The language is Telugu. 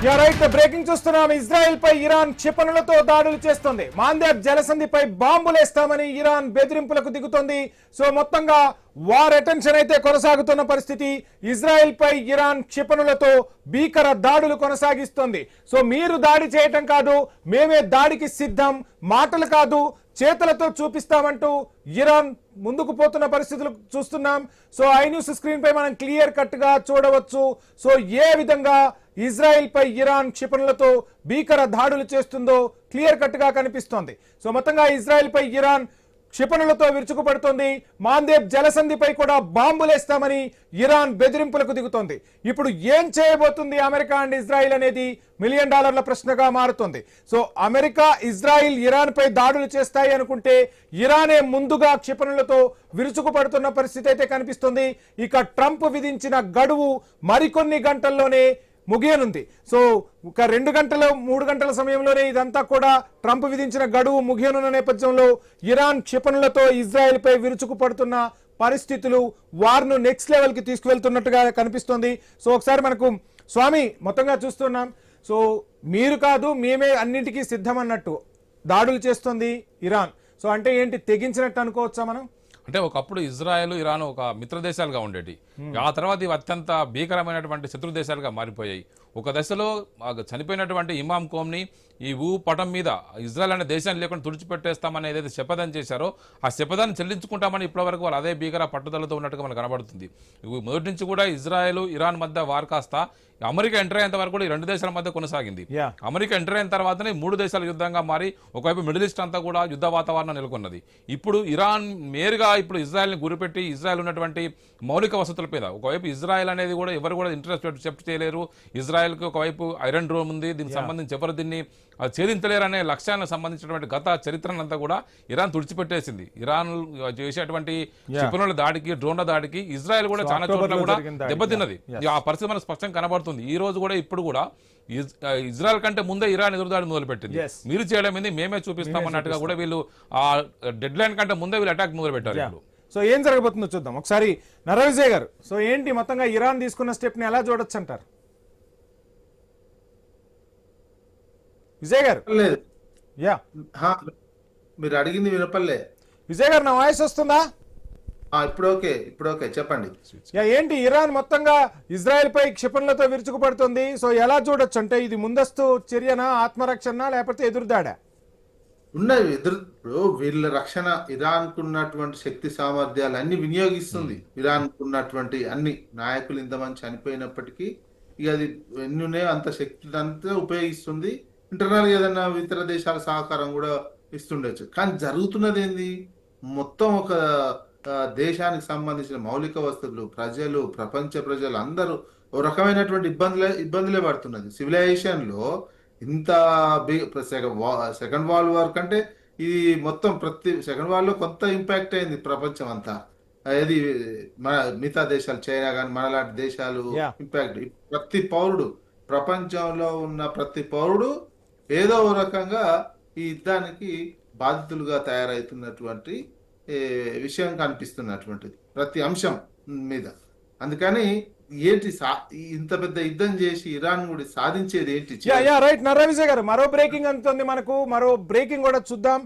రైట్ బ్రేకింగ్ చూస్తున్నాం. ఇజ్రాయెల్ పై ఇరాన్ క్షిపణులతో దాడులు చేస్తోంది. మాందేబ్ జలసంధిపై బాంబులేస్తామని ఇరాన్ బెదిరింపులకు దిగుతోంది. సో మొత్తంగా వార్ అటెన్షన్ అయితే కొనసాగుతున్న పరిస్థితి. ఇజ్రాయెల్ పై ఇరాన్ క్షిపణులతో భీకర దాడులు కొనసాగిస్తోంది. సో మీరు దాడి చేయటం కాదు, మేమే దాడికి సిద్ధం, మాటలు కాదు చేతులతో చూపిస్తామంటూ ఇరాన్ ముందుకు పోతున్న పరిస్థితులు చూస్తున్నాం. సో ఐ న్యూస్ స్క్రీన్ పై మనం క్లియర్ కట్ గా చూడవచ్చు. సో ఏ విధంగా ఇజ్రాయెల్ పై ఇరాన్ క్షిపణులతో భీకర దాడులు చేస్తుందో క్లియర్ కట్ గా కనిపిస్తోంది. సో మొత్తంగా ఇజ్రాయెల్ పై ఇరాన్ క్షిపణులతో విరుచుకుపడుతోంది. మాందేబ్ జలసంధిపై కూడా బాంబులేస్తామని ఇరాన్ బెదిరింపులకు దిగుతోంది. ఇప్పుడు ఏం చేయబోతుంది అమెరికా అండ్ ఇజ్రాయిల్ అనేది $1 మిలియన్ ప్రశ్నగా మారుతోంది. సో అమెరికా, ఇజ్రాయిల్ ఇరాన్ పై దాడులు చేస్తాయి అనుకుంటే ఇరానే ముందుగా క్షిపణులతో విరుచుకుపడుతున్న పరిస్థితి అయితే కనిపిస్తుంది. ఇక ట్రంప్ విధించిన గడువు మరికొన్ని గంటల్లోనే ముగియనుంది. సో ఒక 2 గంటలు 3 గంటల సమయంలోనే ఇదంతా కూడా ట్రంప్ విధించిన గడువు ముగియనున్న నేపథ్యంలో ఇరాన్ క్షిపణులతో ఇజ్రాయెల్ పై విరుచుకుపడుతున్న పరిస్థితులు వార్ను నెక్స్ట్ లెవెల్ కి తీసుకువెళ్తున్నట్టుగా కనిపిస్తోంది. సో ఒకసారి మనకు స్వామి మొత్తంగా చూస్తున్నాం. సో మీరు కాదు మేమే అన్నింటికీ సిద్ధం అన్నట్టు దాడులు చేస్తుంది ఇరాన్. సో అంటే ఏంటి, తెగించినట్టు అనుకోవచ్చా మనం? అంటే ఒకప్పుడు ఇజ్రాయెల్, ఇరాన్ ఒక మిత్ర దేశాలుగా ఉండేవి. ఆ తర్వాత ఇవి అత్యంత భీకరమైనటువంటి శత్రు దేశాలుగా మారిపోయాయి. ఒక దశలో చనిపోయినటువంటి ఇమాం కోమ్ని ఈ పటం మీద ఇజ్రాయెల్ అనే దేశాన్ని లేకుండా తుడిచిపెట్టేస్తామని ఏదైతే శపథం చేశారో ఆ శపథాన్ని చెల్లించుకుంటామని ఇప్పటివరకు వాళ్ళు అదే భీకర పట్టుదలతో ఉన్నట్టుగా మనకు కనబడుతుంది. మొదటి నుంచి కూడా ఇజ్రాయెల్, ఇరాన్ మధ్య వార్ కాస్త అమెరికా ఎంటర్ అయ్యేంత వరకు కూడా ఈ 2 దేశాల మధ్య కొనసాగింది. అమెరికా ఎంటర్ అయిన తర్వాతనే 3 దేశాల యుద్ధంగా మారి ఒకవైపు మిడిల్ ఈస్ట్ అంతా కూడా యుద్ధ వాతావరణం నెలకొన్నది. ఇప్పుడు ఇరాన్ నేరుగా ఇప్పుడు ఇజ్రాయెల్ని గురిపెట్టి ఇజ్రాయెల్ ఉన్నటువంటి మౌలిక వసతుల మీద, ఒకవైపు ఇజ్రాయెల్ అనేది కూడా ఎవరు కూడా ఇంట్రెస్ట్ చెప్పు చేయలేరు. ఇజ్రాయెల్కి ఒకవైపు ఐరన్ డ్రోమ్ ఉంది, దీనికి సంబంధించి ఎవరు దీన్ని ఛేదించలేరు అనే లక్ష్యానికి సంబంధించినటువంటి గత చరిత్రనంతా కూడా ఇరాన్ తుడిచిపెట్టేసింది. ఇరాన్ చేసేటువంటి క్షిపణుల దాడికి, డ్రోన్ల దాడికి ఇజ్రాయెల్ కూడా చాలా చోట్ల కూడా దెబ్బతిన్నది. ఆ పరిస్థితి మనకు స్పష్టంగా కనబడుతుంది. ఈ రోజు కూడా ఇప్పుడు కూడా ఇజ్రాయెల్ కంటే ముందే ఇరాన్ ఎదురుదాడి మొదలుపెట్టింది. మీరు చేయడం ఏంది, మేమే చూపిస్తామన్నట్టుగా కూడా వీళ్ళు ఆ డెడ్ లైన్ కంటే ముందే వీళ్ళు అటాక్ మొదలు పెట్టారు. సో ఏం జరగబోతుందో చూద్దాం ఒకసారి. నరవిజయ్ గారు, సో ఏంటి మొత్తంగా ఇరాన్ తీసుకున్న స్టెప్ ని ఎలా చూడొచ్చు అంటారు? విజయ్ గారు, మీరు అడిగింది వినపల్లే. విజయ్ గారు, నా వాయిస్ వస్తుందా? ఇప్పుడు ఓకే చెప్పండి. ఏంటి ఇరాన్ మొత్తంగా ఇజ్రాయెల్ పై క్షిపణులతో విరుచుకుపడుతుంది. సో ఎలా చూడొచ్చు అంటే ఇది ముందస్తు చర్యనా, ఆత్మరక్షణ, లేకపోతే ఎదురుదాడా? ఉన్నది ఇప్పుడు వీళ్ళ రక్షణ. ఇరాన్ కున్నటువంటి శక్తి సామర్థ్యాలు అన్ని వినియోగిస్తుంది. ఇరాన్ కున్నటువంటి అన్ని నాయకులు ఇంతమంది చనిపోయినప్పటికీ ఇక అది ఎన్ని ఉన్నాయో అంత శక్తి అంతా ఉపయోగిస్తుంది. ఇంటర్నల్ ఏదైనా ఇతర దేశాల సహకారం కూడా ఇస్తుండొచ్చు. కానీ జరుగుతున్నది ఏంది, మొత్తం ఒక దేశానికి సంబంధించిన మౌలిక వస్తువులు, ప్రజలు, ప్రపంచ ప్రజలు అందరూ ఒక రకమైనటువంటి ఇబ్బందులే పడుతున్నది. సివిలైజేషన్ లో ఇంత సెకండ్ వరల్డ్ వార్ కంటే ఇది మొత్తం ప్రతి సెకండ్ వార్ లో కొంత ఇంపాక్ట్ అయింది ప్రపంచం అంతా. అది మన మిగతా దేశాలు, చైనా కానీ మనలాంటి దేశాలు ఇంపాక్ట్. ప్రతి పౌరుడు, ప్రపంచంలో ఉన్న ప్రతి పౌరుడు ఏదో ఒక రకంగా ఈ యుద్ధానికి బాధితులుగా తయారవుతున్నటువంటి విషయం కనిపిస్తున్నటువంటిది ప్రతి అంశం మీద. అందుకని ఏంటి ఇంత పెద్ద యుద్ధం చేసి ఇరాన్ కూడా సాధించేది ఏంటి? రైట్ నరవిజయ్ గారు, మరో బ్రేకింగ్ అందుతుంది మనకు. మరో బ్రేకింగ్ కూడా చూద్దాం.